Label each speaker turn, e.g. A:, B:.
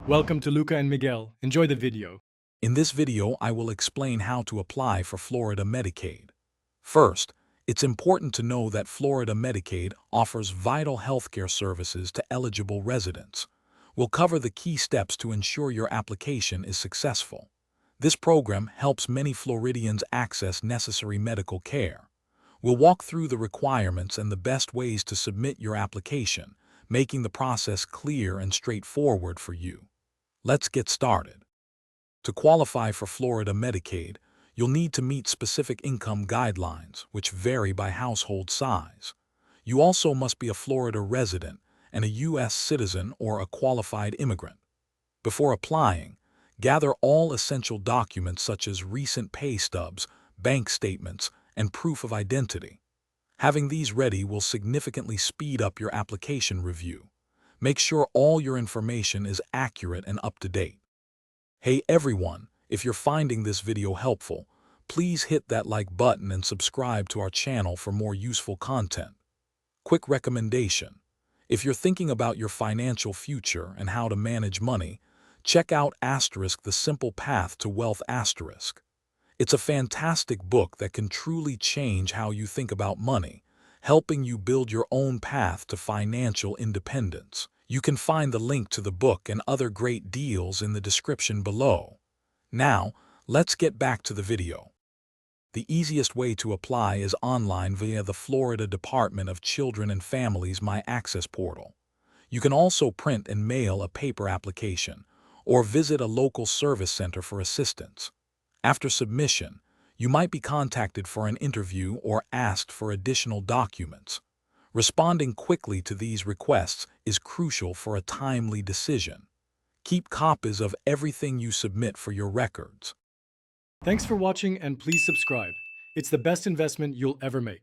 A: Welcome to Luca and Miguel. Enjoy the video.
B: In this video, I will explain how to apply for Florida Medicaid. First, it's important to know that Florida Medicaid offers vital healthcare services to eligible residents. We'll cover the key steps to ensure your application is successful. This program helps many Floridians access necessary medical care. We'll walk through the requirements and the best ways to submit your application, making the process clear and straightforward for you. Let's get started. To qualify for Florida Medicaid, you'll need to meet specific income guidelines, which vary by household size. You also must be a Florida resident and a U.S. citizen or a qualified immigrant. Before applying, gather all essential documents such as recent pay stubs, bank statements, and proof of identity. Having these ready will significantly speed up your application review. Make sure all your information is accurate and up to date. Hey everyone, if you're finding this video helpful, please hit that like button and subscribe to our channel for more useful content. Quick recommendation: if you're thinking about your financial future and how to manage money, check out The Simple Path to Wealth. It's a fantastic book that can truly change how you think about money, helping you build your own path to financial independence. You can find the link to the book and other great deals in the description below. Now, let's get back to the video. The easiest way to apply is online via the Florida Department of Children and Families My Access portal. You can also print and mail a paper application, or visit a local service center for assistance. After submission, you might be contacted for an interview or asked for additional documents. Responding quickly to these requests is crucial for a timely decision. Keep copies of everything you submit for your records.
A: Thanks for watching and please subscribe. It's the best investment you'll ever make.